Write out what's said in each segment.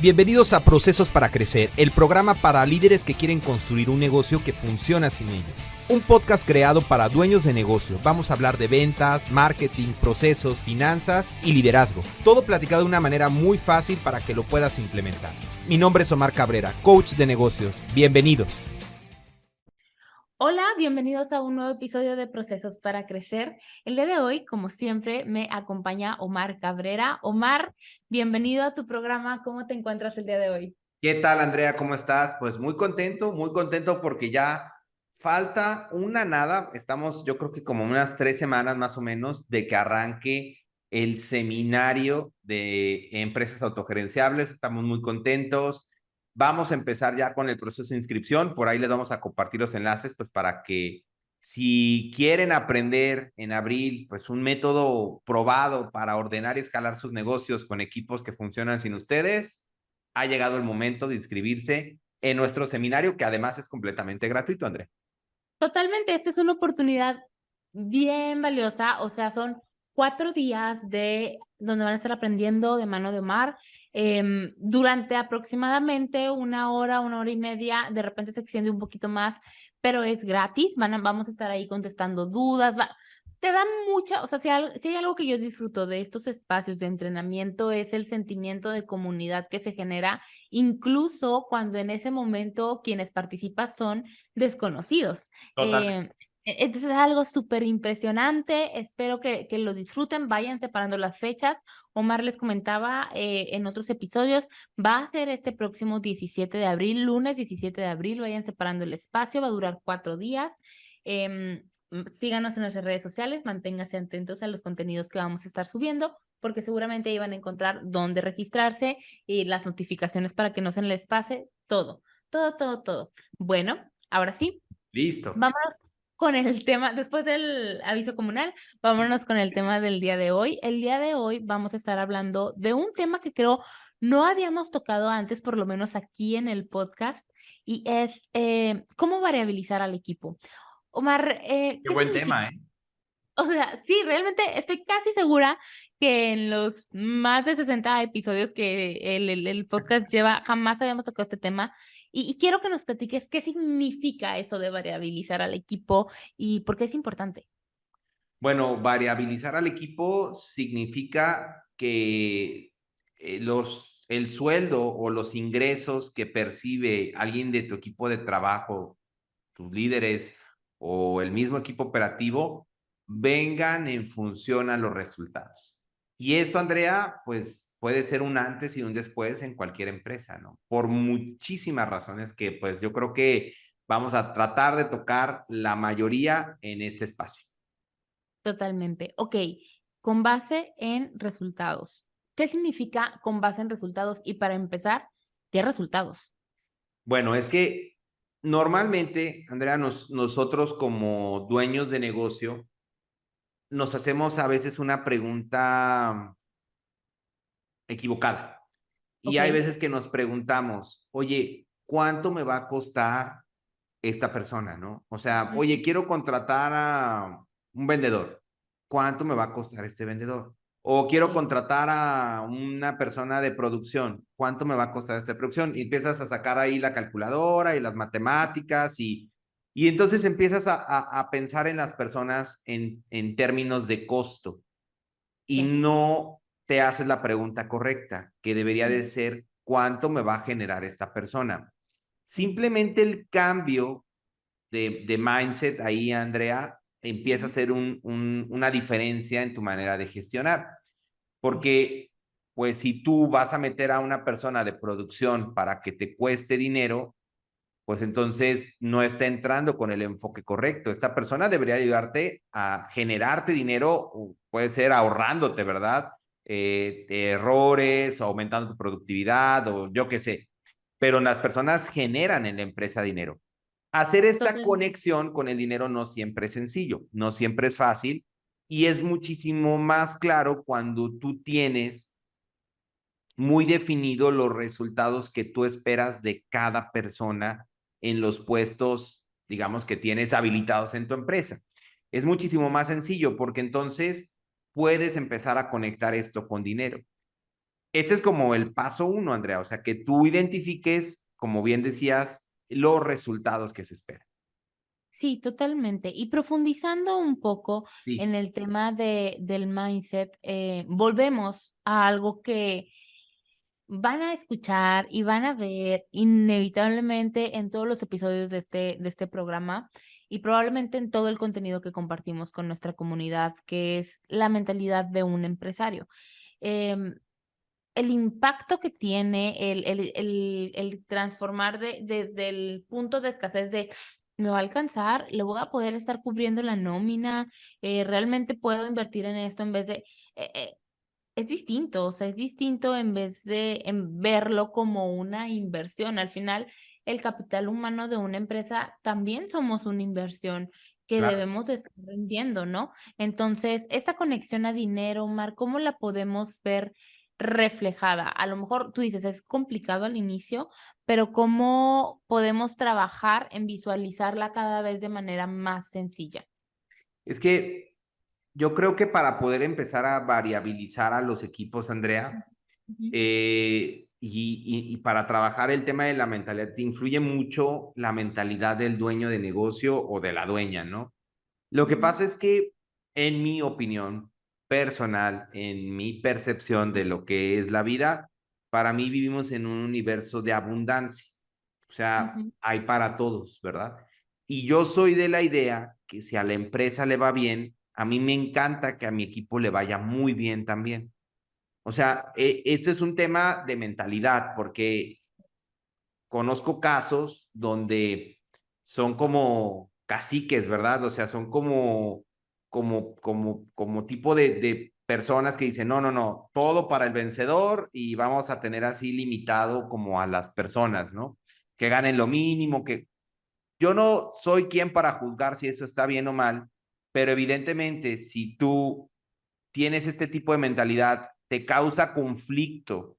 Bienvenidos a Procesos para Crecer, el programa para líderes que quieren construir un negocio que funciona sin ellos. Un podcast creado para dueños de negocio. Vamos a hablar de ventas, marketing, procesos, finanzas y liderazgo. Todo platicado de una manera muy fácil para que lo puedas implementar. Mi nombre es Omar Cabrera, coach de negocios. Bienvenidos. Hola, bienvenidos a un nuevo episodio de Procesos para Crecer. El día de hoy, como siempre, me acompaña Omar Cabrera. Omar, bienvenido a tu programa. ¿Cómo te encuentras el día de hoy? ¿Qué tal, Andrea? ¿Cómo estás? Pues muy contento porque ya falta una nada. Estamos, yo creo que como unas 3 semanas más o menos de que arranque el seminario de empresas autogerenciables. Estamos muy contentos. Vamos a empezar ya con el proceso de inscripción. Por ahí les vamos a compartir los enlaces, pues para que si quieren aprender en abril, pues un método probado para ordenar y escalar sus negocios con equipos que funcionan sin ustedes, ha llegado el momento de inscribirse en nuestro seminario, que además es completamente gratuito, André. Totalmente, esta es una oportunidad bien valiosa. O sea, son 4 días donde van a estar aprendiendo de mano de Omar durante aproximadamente una hora y media. De repente se extiende un poquito más, pero es gratis. Vamos a estar ahí contestando dudas. Te dan mucha, o sea, si hay algo que yo disfruto de estos espacios de entrenamiento es el sentimiento de comunidad que se genera, incluso cuando en ese momento quienes participan son desconocidos. Totalmente. Entonces es algo súper impresionante. Espero que lo disfruten, vayan separando las fechas. Omar les comentaba en otros episodios, va a ser este próximo 17 de abril, lunes 17 de abril, vayan separando el espacio, va a durar 4 días. Síganos en nuestras redes sociales, manténganse atentos a los contenidos que vamos a estar subiendo, porque seguramente ahí van a encontrar dónde registrarse y las notificaciones para que no se les pase todo. Bueno, ahora sí, Listo. vámonos con el tema, después del aviso comunal, vámonos con el tema del día de hoy. El día de hoy vamos a estar hablando de un tema que creo no habíamos tocado antes, por lo menos aquí en el podcast, y es cómo variabilizar al equipo. Omar, Qué ¿qué buen significa? tema, ¿eh? O sea, sí, realmente estoy casi segura que en los más de 60 episodios que el podcast lleva, jamás habíamos tocado este tema. Y quiero que nos platiques qué significa eso de variabilizar al equipo y por qué es importante. Bueno, variabilizar al equipo significa que el sueldo o los ingresos que percibe alguien de tu equipo de trabajo, tus líderes o el mismo equipo operativo, vengan en función a los resultados. Y esto, Andrea, pues puede ser un antes y un después en cualquier empresa, ¿no? Por muchísimas razones que pues yo creo que vamos a tratar de tocar la mayoría en este espacio. Totalmente. Ok, con base en resultados. ¿Qué significa con base en resultados? Y para empezar, ¿qué resultados? Bueno, es que normalmente, Andrea, nosotros como dueños de negocio, nos hacemos a veces una pregunta equivocada. Y Ok. hay veces que nos preguntamos, oye, ¿cuánto me va a costar esta persona, no? O sea, Ujú. oye, quiero contratar a un vendedor. ¿Cuánto me va a costar este vendedor? O quiero Sí. contratar a una persona de producción. ¿Cuánto me va a costar esta producción? Y empiezas a sacar ahí la calculadora y las matemáticas y entonces empiezas a pensar en las personas en términos de costo y Sí. no te haces la pregunta correcta, que debería Ujú. de ser cuánto me va a generar esta persona. Sí. Simplemente el cambio de mindset ahí, Andrea, empieza a Ujú. ser una diferencia en tu manera de gestionar. Sí. Porque, pues, si tú vas a meter a una persona de producción para que te cueste dinero, pues entonces no está entrando con el enfoque correcto. Esta persona debería ayudarte a generarte dinero, o puede ser ahorrándote, ¿verdad? Errores, o aumentando tu productividad, o yo qué sé. Pero las personas generan en la empresa dinero. Hacer esta Totalmente. conexión con el dinero no siempre es sencillo, no siempre es fácil y es muchísimo más claro cuando tú tienes muy definido los resultados que tú esperas de cada persona en los puestos, digamos, que tienes habilitados en tu empresa. Es muchísimo más sencillo porque entonces puedes empezar a conectar esto con dinero. este es como el paso uno, Andrea, o sea, que tú identifiques, como bien decías, los resultados que se esperan. Sí, totalmente. Y profundizando un poco Sí, en el tema del mindset, volvemos a algo que van a escuchar y van a ver inevitablemente en todos los episodios de este programa y probablemente en todo el contenido que compartimos con nuestra comunidad, que es la mentalidad de un empresario. Em, el impacto que tiene el transformar desde el punto de escasez de me va a alcanzar, le voy a poder estar cubriendo la nómina, realmente puedo invertir en esto en vez de, eh, eh, es distinto, o sea, es distinto en vez de en verlo como una inversión. Al final, el capital humano de una empresa también somos una inversión que claro. debemos de estar rendiendo, ¿no? Entonces, esta conexión a dinero, Mar, ¿cómo la podemos ver reflejada? A lo mejor tú dices, es complicado al inicio, pero ¿cómo podemos trabajar en visualizarla cada vez de manera más sencilla? Es que yo creo que para poder empezar a variabilizar a los equipos, Andrea, Ujú, y para trabajar el tema de la mentalidad, te influye mucho la mentalidad del dueño de negocio o de la dueña, ¿no? Lo que ujú, pasa es que, en mi opinión personal, en mi percepción de lo que es la vida, para mí vivimos en un universo de abundancia. O sea, ujú, hay para todos, ¿verdad? Y yo soy de la idea que si a la empresa le va bien, a mí me encanta que a mi equipo le vaya muy bien también. O sea, este es un tema de mentalidad, porque conozco casos donde son como caciques, ¿verdad? O sea, son como tipo de personas que dicen, no, no, no, todo para el vencedor y vamos a tener así limitado como a las personas, ¿no? Que ganen lo mínimo, que yo no soy quien para juzgar si eso está bien o mal, pero evidentemente si tú tienes este tipo de mentalidad, te causa conflicto,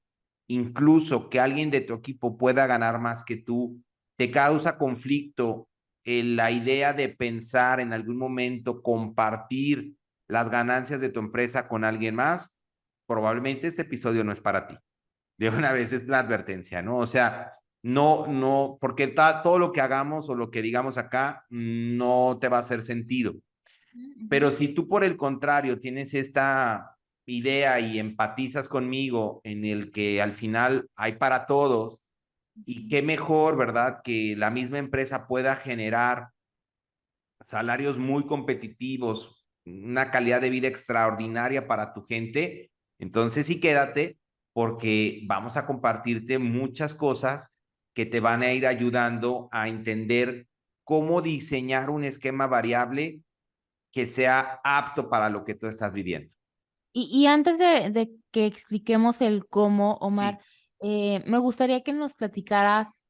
incluso que alguien de tu equipo pueda ganar más que tú, te causa conflicto la idea de pensar en algún momento compartir las ganancias de tu empresa con alguien más, probablemente este episodio no es para ti. De una vez es la advertencia, ¿no? O sea, no, no, porque todo lo que hagamos o lo que digamos acá no te va a hacer sentido. ujú, Pero si tú por el contrario tienes esta idea y empatizas conmigo en el que al final hay para todos y ujú. qué mejor, ¿verdad? Que la misma empresa pueda generar salarios muy competitivos, una calidad de vida extraordinaria para tu gente, entonces sí quédate porque vamos a compartirte muchas cosas que te van a ir ayudando a entender cómo diseñar un esquema variable que sea apto para lo que tú estás viviendo. Y antes de que expliquemos el cómo, Omar, Sí, me gustaría que nos platicaras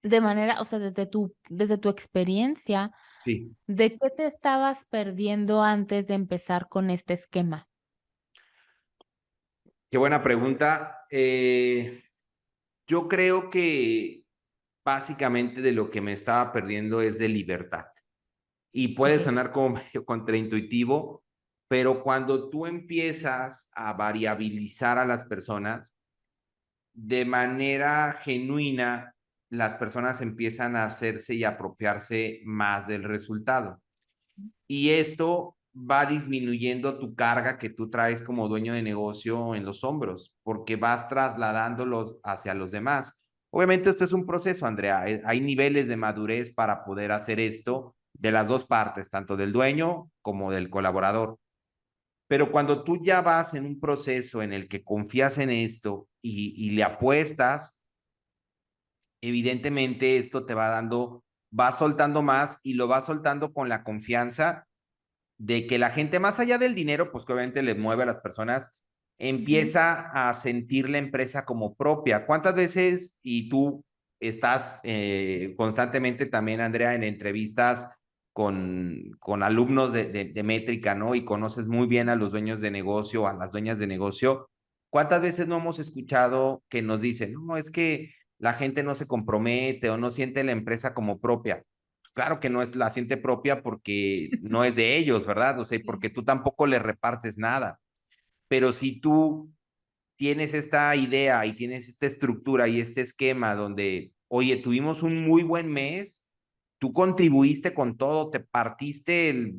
de manera, o sea, desde tu experiencia, sí. ¿de qué te estabas perdiendo antes de empezar con este esquema? Qué buena pregunta. Yo creo que básicamente de lo que me estaba perdiendo es de libertad. Y puede Okey. sonar como medio contraintuitivo, pero cuando tú empiezas a variabilizar a las personas, de manera genuina, las personas empiezan a hacerse y apropiarse más del resultado. Y esto va disminuyendo tu carga que tú traes como dueño de negocio en los hombros, porque vas trasladándolos hacia los demás. Obviamente esto es un proceso, Andrea. Hay niveles de madurez para poder hacer esto de las dos partes, tanto del dueño como del colaborador. Pero cuando tú ya vas en un proceso en el que confías en esto y le apuestas, evidentemente esto te va dando, va soltando más y lo va soltando con la confianza de que la gente, más allá del dinero, pues que obviamente le mueve a las personas, Ujú. empieza a sentir la empresa como propia. ¿Cuántas veces, y tú estás constantemente también, Andrea, en entrevistas con alumnos de métrica, ¿no? Y conoces muy bien a los dueños de negocio, a las dueñas de negocio. ¿Cuántas veces no hemos escuchado que nos dicen, no, es que la gente no se compromete o no siente la empresa como propia? Claro que no es la siente propia porque no es de ellos, ¿verdad? O sea, Sí. porque tú tampoco le repartes nada. Pero si tú tienes esta idea y tienes esta estructura y este esquema donde, oye, tuvimos un muy buen mes, tú contribuiste con todo, te partiste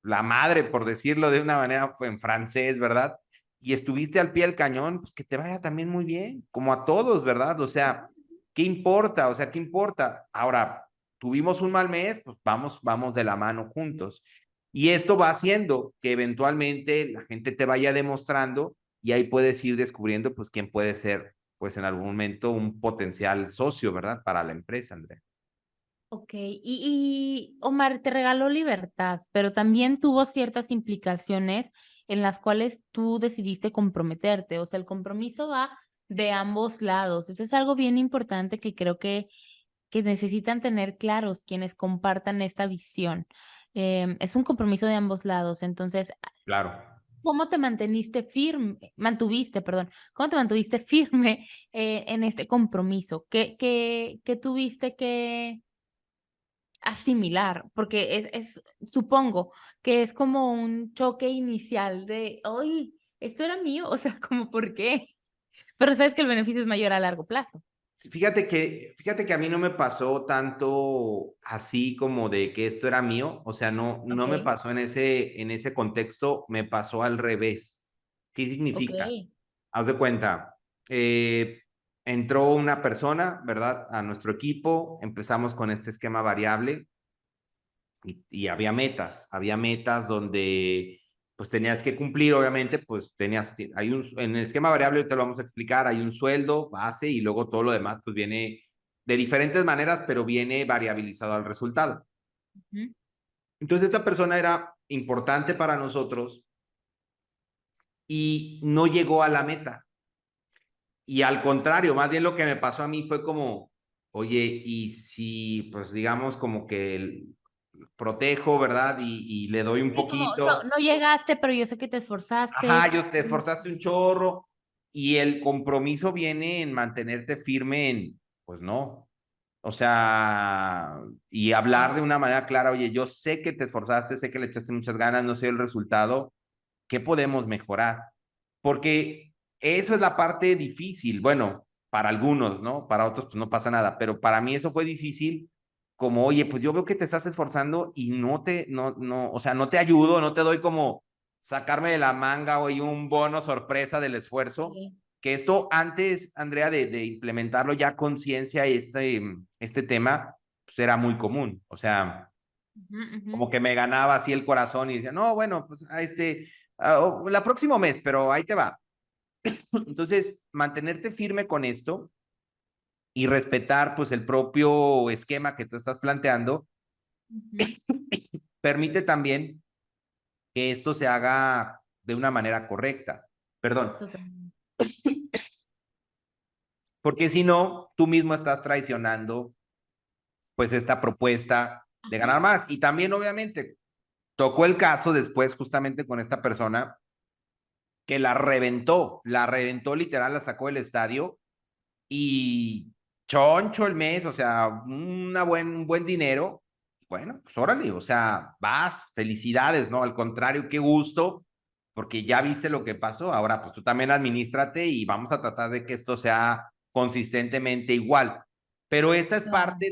la madre, por decirlo de una manera en francés, ¿verdad? Y estuviste al pie del cañón, pues que te vaya también muy bien, como a todos, ¿verdad? O sea, ¿qué importa? O sea, ¿qué importa? Ahora, tuvimos un mal mes, pues vamos de la mano juntos. Y esto va haciendo que eventualmente la gente te vaya demostrando y ahí puedes ir descubriendo, pues, quién puede ser, pues, en algún momento un potencial socio, ¿verdad? Para la empresa, Andrea. Okey, y Omar te regaló libertad, pero también tuvo ciertas implicaciones en las cuales tú decidiste comprometerte, o sea, el compromiso va de ambos lados. Eso es algo bien importante que creo que necesitan tener claros quienes compartan esta visión. Es un compromiso de ambos lados. Entonces, Claro. ¿cómo te mantuviste, perdón, cómo te mantuviste firme, en este compromiso? ¿Qué tuviste que asimilar? Porque supongo que es como un choque inicial de: "Ay, esto era mío", o sea, como, ¿por qué? Pero sabes que el beneficio es mayor a largo plazo. Fíjate que a mí no me pasó tanto así como de que esto era mío, o sea, no me Okey, pasó en ese contexto, me pasó al revés. ¿Qué significa? okey. Haz de cuenta, eh, entró una persona, ¿verdad? A nuestro equipo, empezamos con este esquema variable y había metas donde pues tenías que cumplir, obviamente, pues en el esquema variable, te lo vamos a explicar, hay un sueldo base y luego todo lo demás pues viene de diferentes maneras, pero viene variabilizado al resultado. Ujú. Entonces esta persona era importante para nosotros y no llegó a la meta. Y al contrario, más bien lo que me pasó a mí fue como, oye, y si pues digamos como que protejo, ¿verdad? Y le doy un Sí, como no poquito. no llegaste, pero yo sé que te esforzaste. Ajá, ellos te esforzaste un chorro y el compromiso viene en mantenerte firme en, pues no, o sea, y hablar de una manera clara, oye, yo sé que te esforzaste, sé que le echaste muchas ganas, no sé el resultado, ¿qué podemos mejorar? Porque eso es la parte difícil, bueno, para algunos, ¿no? Para otros pues no pasa nada, pero para mí eso fue difícil, como, oye, pues yo veo que te estás esforzando y no, o sea, no te ayudo, no te doy como sacarme de la manga o un bono sorpresa del esfuerzo, Sí. que esto antes, Andrea, de implementarlo ya conciencia este tema, pues era muy común, o sea, Ujú, ujú. como que me ganaba así el corazón y decía, no, bueno, pues la próximo mes, pero ahí te va. Entonces, mantenerte firme con esto y respetar pues el propio esquema que tú estás planteando, Ujú. permite también que esto se haga de una manera correcta. Perdón, Totalmente. porque si no, tú mismo estás traicionando pues esta propuesta de Ajá. ganar más. Y también, obviamente, tocó el caso después justamente con esta persona que la reventó literal, la sacó del estadio y choncho el mes, o sea, un buen dinero. Bueno, pues órale, o sea, vas, felicidades, ¿no? Al contrario, qué gusto, porque ya viste lo que pasó. Ahora, pues tú también administrate y vamos a tratar de que esto sea consistentemente igual. Pero esta es Claro. parte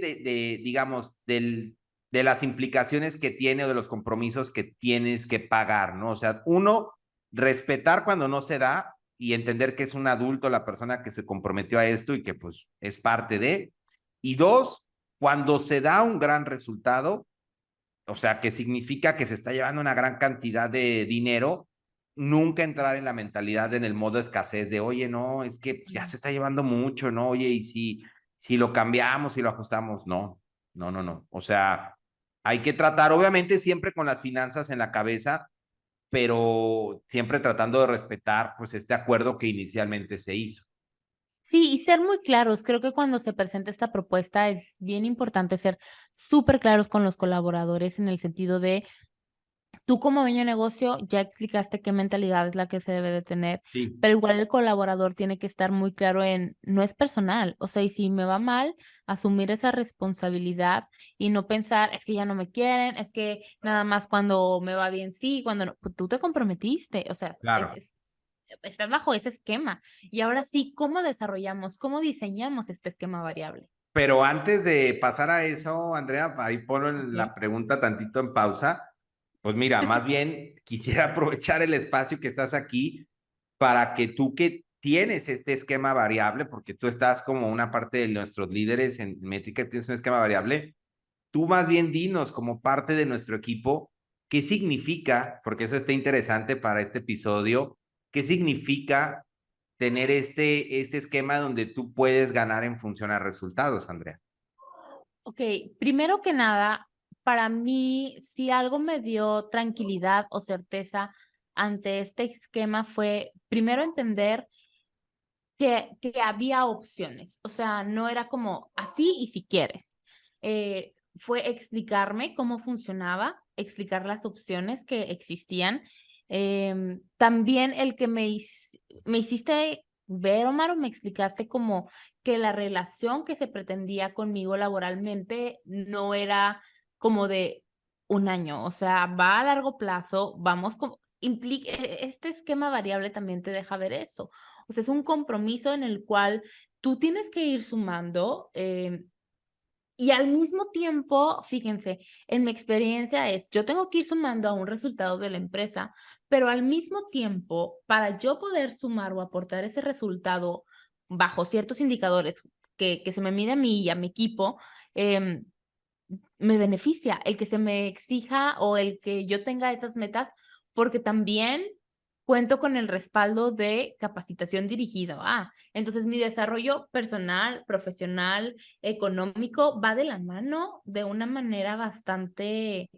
digamos, de las implicaciones que tiene o de los compromisos que tienes que pagar, ¿no? O sea, uno, respetar cuando no se da y entender que es un adulto la persona que se comprometió a esto y que pues es parte de. Y dos, cuando se da un gran resultado, o sea, que significa que se está llevando una gran cantidad de dinero, nunca entrar en la mentalidad en el modo escasez de, oye, no, es que ya se está llevando mucho, ¿no? Oye, y si lo cambiamos, si lo ajustamos, no, no, no, no. O sea, hay que tratar, obviamente, siempre con las finanzas en la cabeza, pero siempre tratando de respetar pues este acuerdo que inicialmente se hizo. Sí, y ser muy claros. Creo que cuando se presenta esta propuesta es bien importante ser súper claros con los colaboradores en el sentido de tú como dueño de negocio ya explicaste qué mentalidad es la que se debe de tener, Sí, pero igual el colaborador tiene que estar muy claro en, no es personal, o sea, y si me va mal, asumir esa responsabilidad y no pensar, es que ya no me quieren, es que nada más cuando me va bien sí, cuando no, pues tú te comprometiste, o sea, claro. estás bajo ese esquema. Y ahora sí, ¿cómo desarrollamos, cómo diseñamos este esquema variable? Pero antes de pasar a eso, Andrea, ahí pongo Ok. la pregunta tantito en pausa. Pues mira, más bien quisiera aprovechar el espacio que estás aquí para que tú que tienes este esquema variable, porque tú estás como una parte de nuestros líderes en métrica, tienes un esquema variable, tú más bien dinos como parte de nuestro equipo, qué significa, porque eso está interesante para este episodio, qué significa tener este esquema donde tú puedes ganar en función a resultados, Andrea. Ok, primero que nada, para mí, si algo me dio tranquilidad o certeza ante este esquema fue primero entender que había opciones, o sea, no era como así y si quieres. Fue explicarme cómo funcionaba, explicar las opciones que existían. También el que me hiciste ver, Omar, o me explicaste como que la relación que se pretendía conmigo laboralmente no era como de un año, o sea, va a largo plazo, vamos como, implica, este esquema variable también te deja ver eso. O sea, es un compromiso en el cual tú tienes que ir sumando, y al mismo tiempo, fíjense, en mi experiencia es, yo tengo que ir sumando a un resultado de la empresa, pero al mismo tiempo, para yo poder sumar o aportar ese resultado bajo ciertos indicadores que se me mide a mí y a mi equipo, em, me beneficia el que se me exija o el que yo tenga esas metas, porque también cuento con el respaldo de capacitación dirigida. Entonces mi desarrollo personal, profesional, económico va de la mano de una manera bastante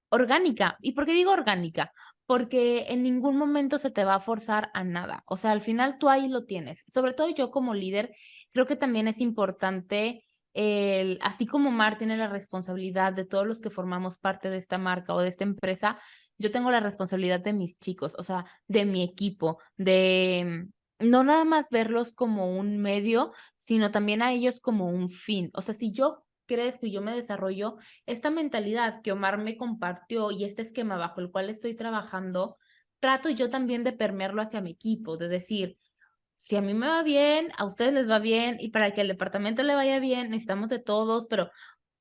orgánica. ¿Y por qué digo orgánica? Porque en ningún momento se te va a forzar a nada. O sea, al final tú ahí lo tienes. Sobre todo yo como líder, creo que también es importante así como Mar tiene la responsabilidad de todos los que formamos parte de esta marca o de esta empresa, yo tengo la responsabilidad de mis chicos, o sea, de mi equipo, de no nada más verlos como un medio, sino también a ellos como un fin. O sea, si yo crezco y yo me desarrollo, esta mentalidad que Omar me compartió y este esquema bajo el cual estoy trabajando, trato yo también de permearlo hacia mi equipo, de decir, si a mí me va bien, a ustedes les va bien y para que al departamento le vaya bien, necesitamos de todos, pero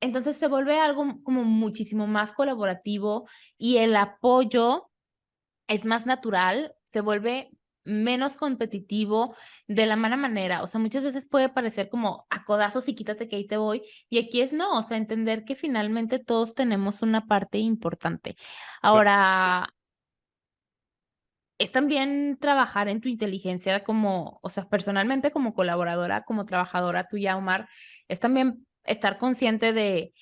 entonces se vuelve algo como muchísimo más colaborativo y el apoyo es más natural, se vuelve menos competitivo de la mala manera. O sea, muchas veces puede parecer como a codazos y quítate que ahí te voy. Y aquí es no, o sea, entender que finalmente todos tenemos una parte importante. Ahora, es también trabajar en tu inteligencia como, o sea, personalmente como colaboradora, como trabajadora tuya, Omar, es también estar consciente de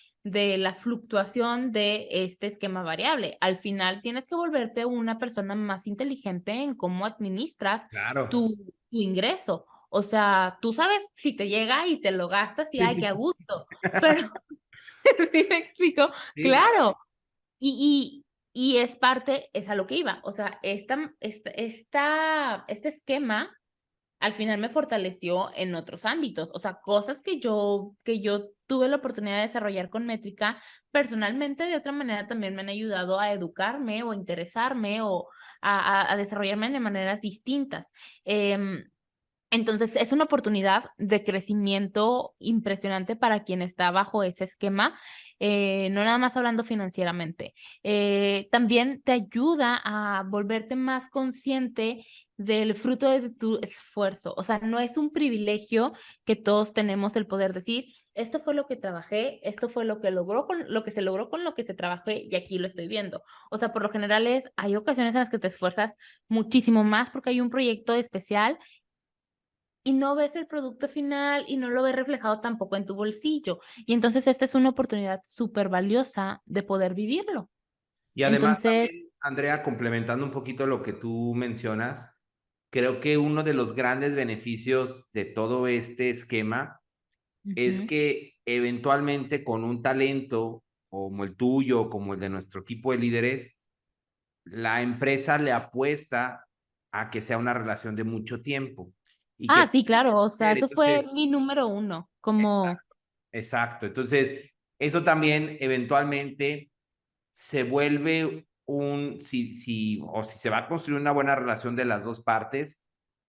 la fluctuación de este esquema variable. Al final tienes que volverte una persona más inteligente en cómo administras Claro. tu ingreso. O sea, tú sabes si te llega y te lo gastas y ay, qué a gusto, pero ¿sí me explico? Sí, claro. Claro, y es parte, es a lo que iba. O sea, este esquema al final me fortaleció en otros ámbitos. O sea, cosas que yo tuve la oportunidad de desarrollar con métrica, personalmente de otra manera también me han ayudado a educarme o a interesarme o a desarrollarme de maneras distintas. Entonces, es una oportunidad de crecimiento impresionante para quien está bajo ese esquema, no nada más hablando financieramente. También te ayuda a volverte más consciente del fruto de tu esfuerzo. O sea, no es un privilegio que todos tenemos el poder decir, esto fue lo que trabajé, esto fue lo que logró con lo que se logró con lo que se trabajé y aquí lo estoy viendo. O sea, por lo general hay ocasiones en las que te esfuerzas muchísimo más porque hay un proyecto especial y no ves el producto final y no lo ves reflejado tampoco en tu bolsillo. Y entonces esta es una oportunidad súper valiosa de poder vivirlo. Y además Entonces, también, Andrea, complementando un poquito lo que tú mencionas, creo que uno de los grandes beneficios de todo este esquema es ujú. que eventualmente con un talento como el tuyo, como el de nuestro equipo de líderes, la empresa le apuesta a que sea una relación de mucho tiempo y que Sí, claro, o sea, eso fue entonces, mi número uno, como, exacto, exacto. Entonces, eso también eventualmente se vuelve o si se va a construir una buena relación de las dos partes,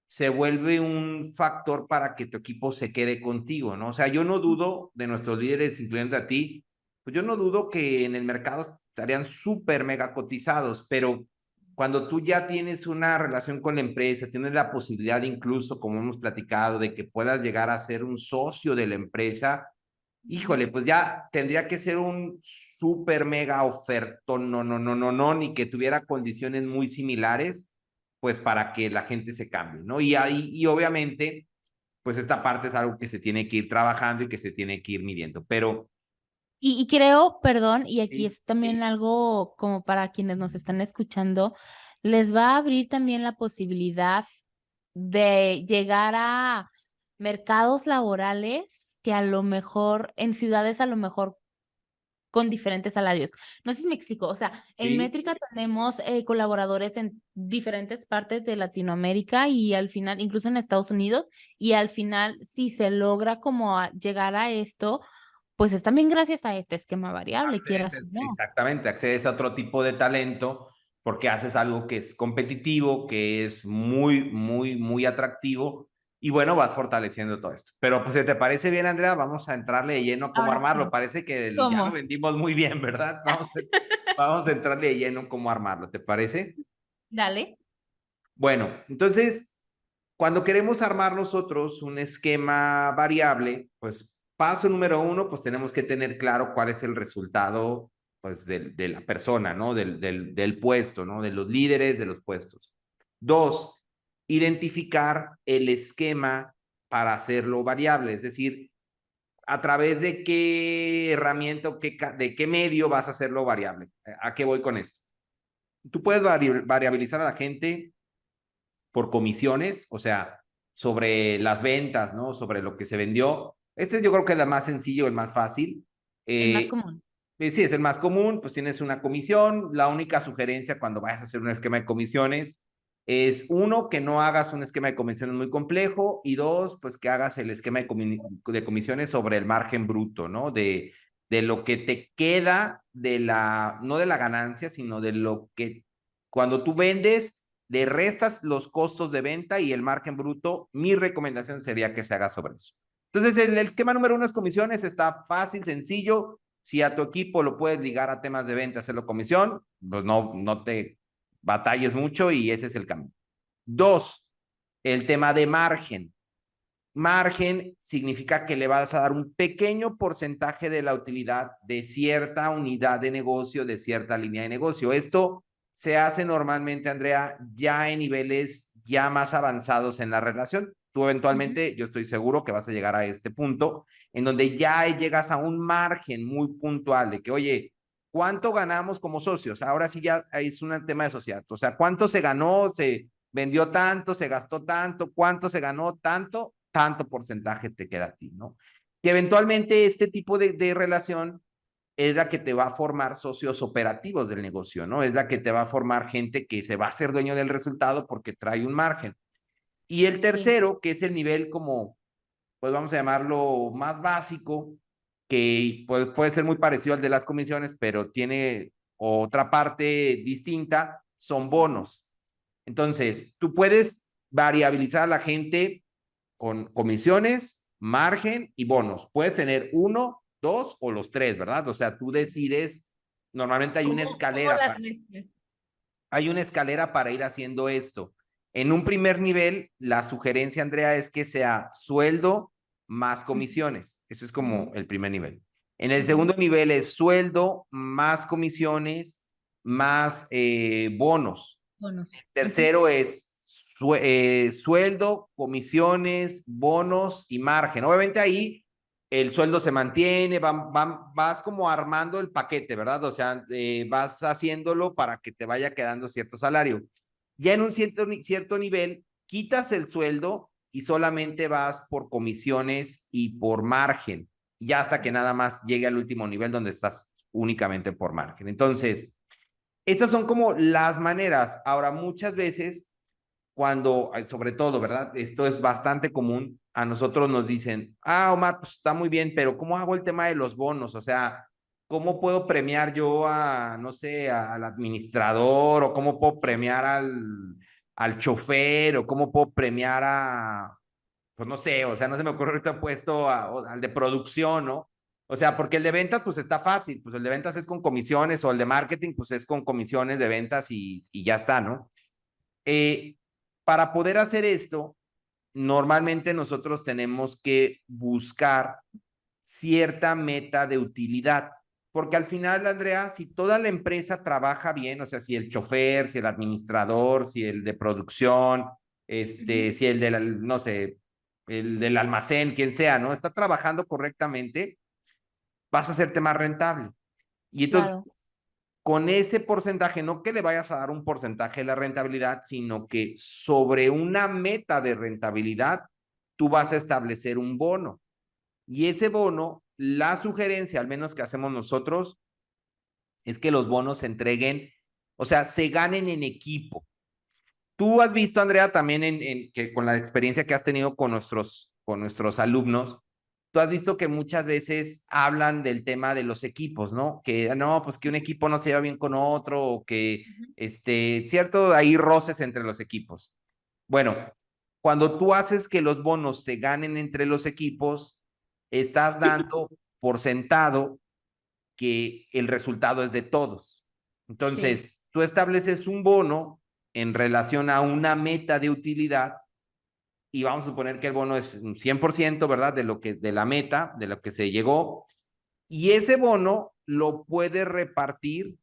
se vuelve un factor para que tu equipo se quede contigo, ¿no? O sea, yo no dudo de nuestros líderes, incluyendo a ti, pues yo no dudo que en el mercado estarían súper mega cotizados, pero cuando tú ya tienes una relación con la empresa, tienes la posibilidad incluso, como hemos platicado, de que puedas llegar a ser un socio de la empresa, híjole, pues ya tendría que ser un súper mega ofertón, no, ni que tuviera condiciones muy similares, pues para que la gente se cambie, ¿no? Y obviamente, pues esta parte es algo que se tiene que ir trabajando y que se tiene que ir midiendo, pero Y creo, perdón, y aquí sí, es también algo como para quienes nos están escuchando, les va a abrir también la posibilidad de llegar a mercados laborales que a lo mejor en ciudades a lo mejor con diferentes salarios. No sé si me explico, o sea, en sí, Métrica tenemos colaboradores en diferentes partes de Latinoamérica y al final, incluso en Estados Unidos, y al final, si se logra como llegar a esto, pues es también gracias a este esquema variable, quieras o no. exactamente, accedes a otro tipo de talento porque haces algo que es competitivo, que es muy atractivo y bueno, vas fortaleciendo todo esto. Pero pues si te parece bien, Andrea, vamos a entrarle de lleno cómo Ahora armarlo. sí, Parece que ya lo ¿cómo? vendimos muy bien, ¿verdad? Vamos a entrarle de lleno cómo armarlo, ¿te parece? Dale. Bueno, entonces, cuando queremos armar nosotros un esquema variable, pues paso número uno, pues tenemos que tener claro cuál es el resultado pues de la persona, ¿no? Del puesto, ¿no? De los líderes de los puestos. Dos, identificar el esquema para hacerlo variable, es decir, a través de qué herramienta o de qué medio vas a hacerlo variable. ¿A qué voy con esto? Tú puedes variabilizar a la gente por comisiones, o sea, sobre las ventas, ¿no? Sobre lo que se vendió. Este yo creo que es el más sencillo, el más fácil. El más Eh, común. sí, es el más común, pues tienes una comisión. La única sugerencia cuando vayas a hacer un esquema de comisiones es, uno, que no hagas un esquema de comisiones muy complejo y dos, pues que hagas el esquema de comisiones sobre el margen bruto, ¿no? De lo que te queda no de la ganancia, sino de lo que cuando tú vendes, le restas los costos de venta y el margen bruto. Mi recomendación sería que se haga sobre eso. Entonces, el esquema número uno es comisiones, está fácil, sencillo. Si a tu equipo lo puedes ligar a temas de venta, hacerlo comisión, pues no te batalles mucho y ese es el camino. Dos, el tema de margen. Margen significa que le vas a dar un pequeño porcentaje de la utilidad de cierta unidad de negocio, de cierta línea de negocio. Esto se hace normalmente, Andrea, ya en niveles ya más avanzados en la relación. Tú eventualmente, yo estoy seguro que vas a llegar a este punto en donde ya llegas a un margen muy puntual de que, oye, ¿cuánto ganamos como socios? Ahora sí ya es un tema de sociedad. O sea, ¿cuánto se ganó? ¿Se vendió tanto? ¿Se gastó tanto? ¿Cuánto se ganó? Tanto porcentaje te queda a ti, ¿no? Y eventualmente este tipo de relación es la que te va a formar socios operativos del negocio, ¿no? Es la que te va a formar gente que se va a hacer dueño del resultado porque trae un margen. Y el Sí. tercero, que es el nivel como, pues vamos a llamarlo más básico, que pues, puede ser muy parecido al de las comisiones, pero tiene otra parte distinta, son bonos. Entonces, tú puedes variabilizar a la gente con comisiones, margen y bonos. Puedes tener uno, dos o los tres, ¿verdad? O sea, tú decides, normalmente ¿Cómo las mezclas? hay una escalera para ir haciendo esto. En un primer nivel, la sugerencia, Andrea, es que sea sueldo más comisiones. Eso es como Ujú, el primer nivel. En el ujú. segundo nivel es sueldo más comisiones más bonos. Bonos. Ujú. Tercero es sueldo, comisiones, bonos y margen. Obviamente ahí el sueldo se mantiene, vas como armando el paquete, ¿verdad? O sea, vas haciéndolo para que te vaya quedando cierto salario. Ya en un cierto nivel, quitas el sueldo y solamente vas por comisiones y por margen, ya hasta que nada más llegue al último nivel donde estás únicamente por margen. Entonces, estas son como las maneras. Ahora, muchas veces, cuando, sobre todo, ¿verdad? Esto es bastante común. A nosotros nos dicen, Omar, pues está muy bien, pero ¿cómo hago el tema de los bonos? O sea, ¿cómo puedo premiar yo a, no sé, al administrador o cómo puedo premiar al chofer o cómo puedo premiar a, pues no sé, o sea, no se me ocurre ahorita puesto al de producción, ¿no? O sea, porque el de ventas, pues está fácil, pues el de ventas es con comisiones o el de marketing, pues es con comisiones de ventas y ya está, ¿no? Eh, para poder hacer esto, normalmente nosotros tenemos que buscar cierta meta de utilidad. Porque al final, Andrea, si toda la empresa trabaja bien, o sea, si el chofer, si el administrador, si el de producción, Ujú. si el del, no sé, el del almacén, quien sea, ¿no? Está trabajando correctamente, vas a hacerte más rentable. Y entonces, Claro, con ese porcentaje, no que le vayas a dar un porcentaje de la rentabilidad, sino que sobre una meta de rentabilidad, tú vas a establecer un bono. Y ese bono, la sugerencia, al menos que hacemos nosotros, es que los bonos se entreguen, o sea, se ganen en equipo. Tú has visto, Andrea, también que con la experiencia que has tenido con nuestros alumnos, tú has visto que muchas veces hablan del tema de los equipos, ¿no? Que no, pues que un equipo no se lleva bien con otro, o que, ujú, cierto, hay roces entre los equipos. Bueno, cuando tú haces que los bonos se ganen entre los equipos, estás dando por sentado que el resultado es de todos. sí, Entonces, tú estableces un bono en relación a una meta de utilidad y vamos a suponer que el bono es un 100%, ¿verdad? De la meta, de lo que se llegó. Y ese bono lo puede repartir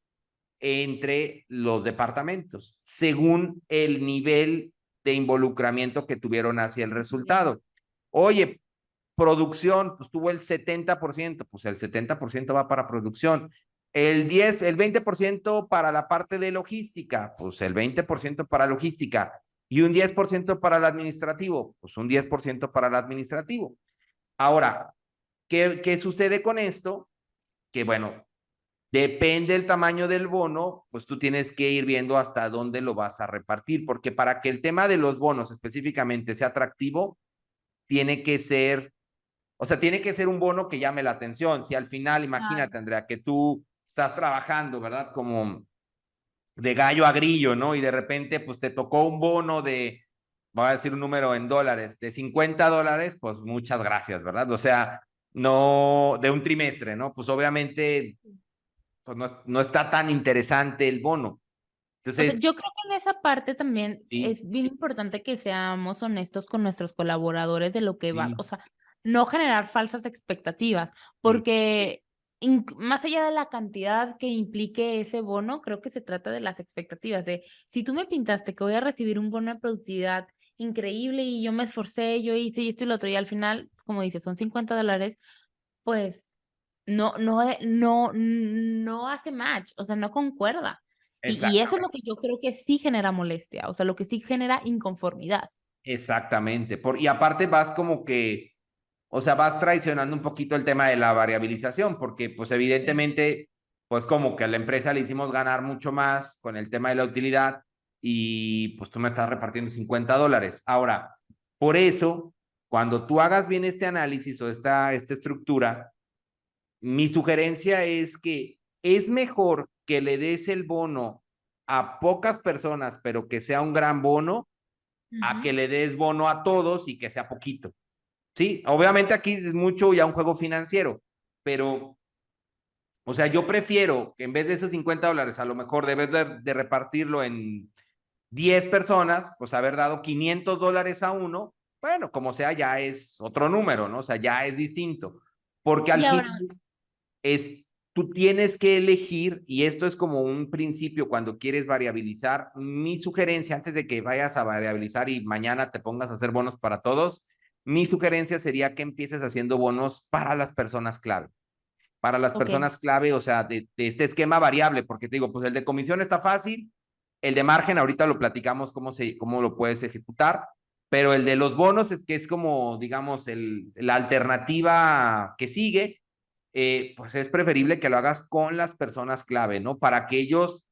entre los departamentos, según el nivel de involucramiento que tuvieron hacia el bien, resultado. Oye, producción, pues tuvo el 70%, pues el 70% va para producción. El 20% para la parte de logística, pues el 20% para logística. Y un 10% para el administrativo, pues un 10% para el administrativo. Ahora, ¿qué sucede con esto? Que bueno, depende del tamaño del bono, pues tú tienes que ir viendo hasta dónde lo vas a repartir, porque para que el tema de los bonos específicamente sea atractivo, tiene que ser, o sea, tiene que ser un bono que llame la atención. Si al final, claro. imagínate, Andrea, que tú estás trabajando, ¿verdad? Como de gallo a grillo, ¿no? Y de repente, pues te tocó un bono de, voy a decir un número en dólares, de $50, pues muchas gracias, ¿verdad? O sea, no, de un trimestre, ¿no? Pues obviamente, pues no está tan interesante el bono. O sea, Entonces, yo creo que en esa parte también sí, es bien importante que seamos honestos con nuestros colaboradores de lo que va, sí, o sea, no generar falsas expectativas, sí, porque más allá de la cantidad que implique ese bono, creo que se trata de las expectativas, de si tú me pintaste que voy a recibir un bono de productividad increíble y yo me esforcé, yo hice esto y lo otro, y al final, como dices, son $50, pues no hace match, o sea, no concuerda. Y eso es lo exactamente. que yo creo que sí genera molestia, o sea, lo que sí genera inconformidad. Exactamente. Y aparte vas como que, o sea, vas traicionando un poquito el tema de la variabilización, porque pues Sí. evidentemente, pues como que a la empresa le hicimos ganar mucho más con el tema de la utilidad y pues tú me estás repartiendo $50. Ahora, por eso, cuando tú hagas bien este análisis o esta estructura, mi sugerencia es que es mejor que le des el bono a pocas personas, pero que sea un gran bono a Ujú. que le des bono a todos y que sea poquito. Sí, obviamente aquí es mucho ya un juego financiero, pero, o sea, yo prefiero que en vez de esos $50, a lo mejor debes de repartirlo en 10 personas, pues haber dado $500 a uno, bueno, como sea, ya es otro número, ¿no? O sea, ya es distinto, porque al Y final ahora es, tú tienes que elegir, y esto es como un principio cuando quieres variabilizar. Mi sugerencia, antes de que vayas a variabilizar y mañana te pongas a hacer bonos para todos, mi sugerencia sería que empieces haciendo bonos para las personas clave. Para las okey, personas clave, o sea, de este esquema variable, porque te digo, pues el de comisión está fácil, el de margen ahorita lo platicamos cómo lo puedes ejecutar, pero el de los bonos es que es como, digamos, la alternativa que sigue, pues es preferible que lo hagas con las personas clave, ¿no? Para que ellos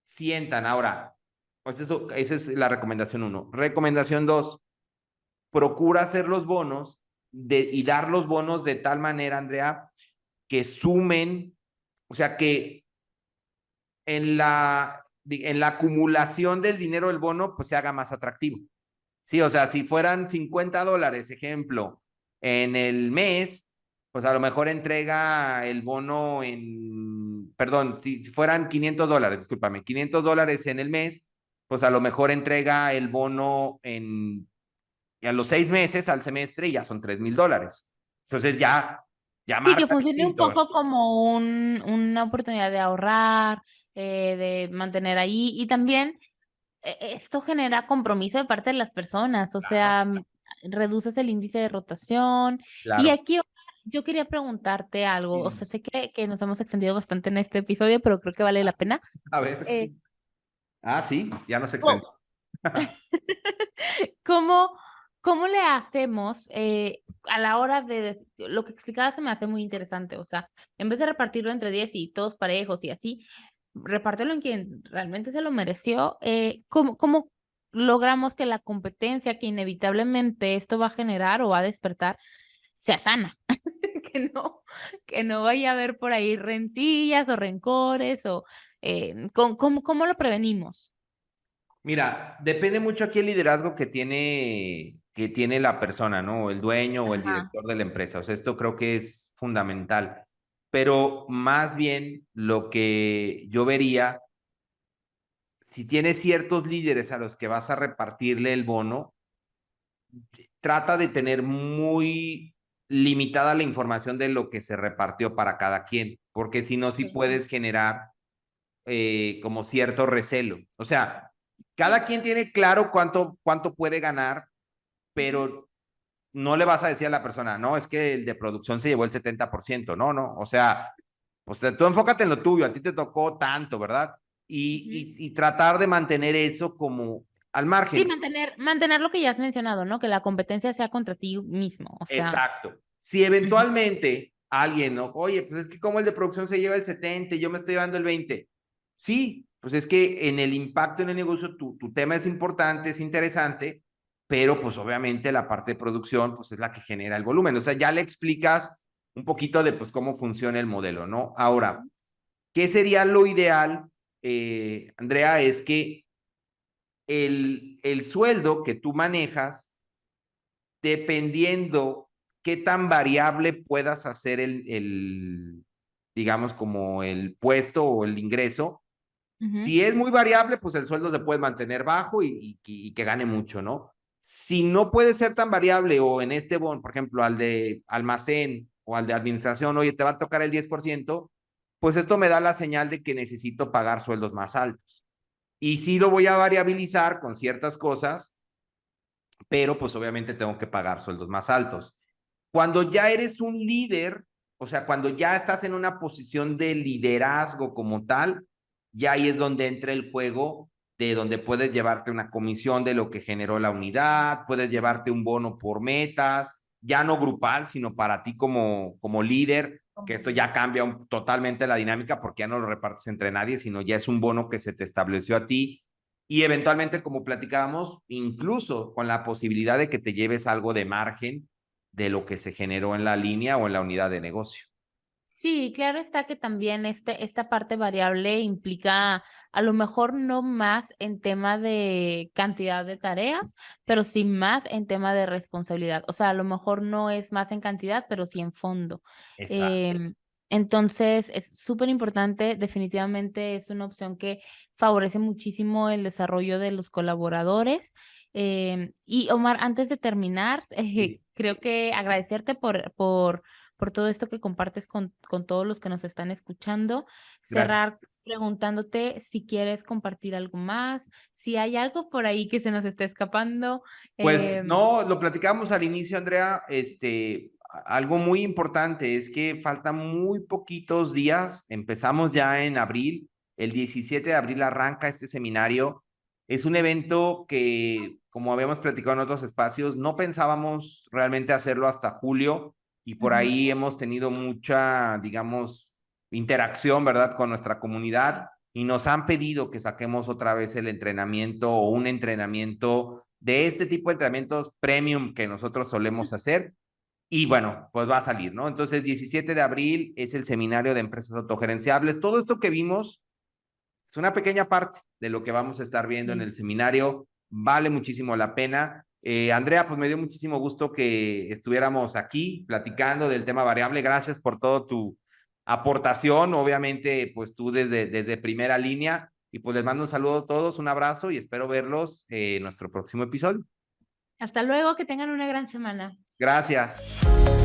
sientan. Ahora, pues eso, esa es la recomendación uno. Recomendación dos, procura hacer los bonos y dar los bonos de tal manera, Andrea, que sumen O sea que en la acumulación del dinero del bono, pues se haga más atractivo. Sí, o sea, si fueran $50, ejemplo, en el mes, pues a lo mejor entrega el bono perdón, si fueran $500, discúlpame, $500 en el mes, pues a lo mejor entrega el bono a los 6 meses al semestre y ya son $3,000. Entonces ya Sí, que marca funcione un distinto, ¿verdad? poco como una oportunidad de ahorrar, de mantener ahí. Y también esto genera compromiso de parte de las personas, o Claro, sea, reduces el índice de rotación. Y claro. aquí yo quería preguntarte algo, o Sí. sea, sé que nos hemos extendido bastante en este episodio, pero creo que vale la pena. A ver. Eh, Ah, sí, ya nos extendimos. ¿Cómo, cómo, cómo le hacemos a la hora lo que explicabas se me hace muy interesante, o sea, en vez de repartirlo entre 10 y todos parejos y así, repártelo en quien realmente se lo mereció. ¿Cómo logramos que la competencia que inevitablemente esto va a generar o va a despertar sea sana? Que no vaya a haber por ahí rencillas o rencores o ¿cómo lo prevenimos? Mira, depende mucho aquí el liderazgo que tiene la persona, ¿no? El dueño o el Ajá, director de la empresa. O sea, esto creo que es fundamental. Pero más bien lo que yo vería, si tienes ciertos líderes a los que vas a repartirle el bono, trata de tener muy limitada la información de lo que se repartió para cada quien, porque si no, sí okey. puedes generar como cierto recelo. O sea, cada quien tiene claro cuánto puede ganar, Ujú. pero no le vas a decir a la persona, no, es que el de producción se llevó el 70%. No, no, o sea, pues tú enfócate en lo tuyo, a ti te tocó tanto, ¿verdad? Ujú. Y tratar de mantener eso como al Sí, margen. mantener lo que ya has mencionado, ¿no? Que la competencia sea contra ti mismo, o sea. Exacto. Si Ujú, eventualmente alguien, ¿no? Oye, pues es que como el de producción se lleva el 70 y yo me estoy llevando el 20. Sí, pues es que en el impacto en el negocio tu tema es importante, es interesante, pero pues obviamente la parte de producción pues es la que genera el volumen. O sea, ya le explicas un poquito de pues cómo funciona el modelo, ¿no? Ahora, ujú, ¿qué sería lo ideal, Andrea? Es que el sueldo que tú manejas dependiendo qué tan variable puedas hacer digamos, como el puesto o el ingreso. ujú. Si es muy variable, pues el sueldo se puede mantener bajo y que gane mucho, ¿no? Si no puede ser tan variable o en este bono, por ejemplo, al de almacén o al de administración, oye, te va a tocar el 10%, pues esto me da la señal de que necesito pagar sueldos más altos. Y sí lo voy a variabilizar con ciertas cosas, pero pues obviamente tengo que pagar sueldos más altos. Cuando ya eres un líder, o sea, cuando ya estás en una posición de liderazgo como tal, ya ahí es donde entra el juego de donde puedes llevarte una comisión de lo que generó la unidad, puedes llevarte un bono por metas, ya no grupal, sino para ti como líder, que Como esto ya líder. cambia totalmente la dinámica porque ya no lo repartes entre nadie, sino ya es un bono que se te estableció a ti y eventualmente, como platicábamos, incluso con la posibilidad de que te lleves algo de margen de lo que se generó en la línea o en la unidad de negocio. Sí, claro está que también esta parte variable implica a lo mejor no más en tema de cantidad de tareas, pero sí más en tema de responsabilidad. O sea, a lo mejor no es más en cantidad, pero sí en fondo. Exacto. Em, entonces, es súper importante, definitivamente es una opción que favorece muchísimo el desarrollo de los colaboradores. Y Omar, antes de terminar, Sí, creo que agradecerte por todo esto que compartes con todos los que nos están escuchando. gracias. Cerrar preguntándote si quieres compartir algo más, si hay algo por ahí que se nos esté escapando. Pues em, no, lo platicamos al inicio, Andrea. Algo muy importante es que faltan muy poquitos días. Empezamos ya en abril. El 17 de abril arranca este seminario. Es un evento que, como habíamos platicado en otros espacios, no pensábamos realmente hacerlo hasta julio y por Ujú. ahí hemos tenido mucha, digamos, interacción, ¿verdad?, con nuestra comunidad y nos han pedido que saquemos otra vez el entrenamiento o un entrenamiento de este tipo de entrenamientos premium que nosotros solemos hacer. Y bueno, pues va a salir, ¿no? Entonces, 17 de abril es el seminario de empresas autogerenciables. Todo esto que vimos es una pequeña parte de lo que vamos a estar viendo en Sí. el seminario. Vale muchísimo la pena. Andrea, pues me dio muchísimo gusto que estuviéramos aquí platicando del tema variable. Gracias por todo tu aportación. Obviamente, pues tú desde primera línea. Y pues les mando un saludo a todos, un abrazo y espero verlos en nuestro próximo episodio. Hasta luego, que tengan una gran semana. Gracias.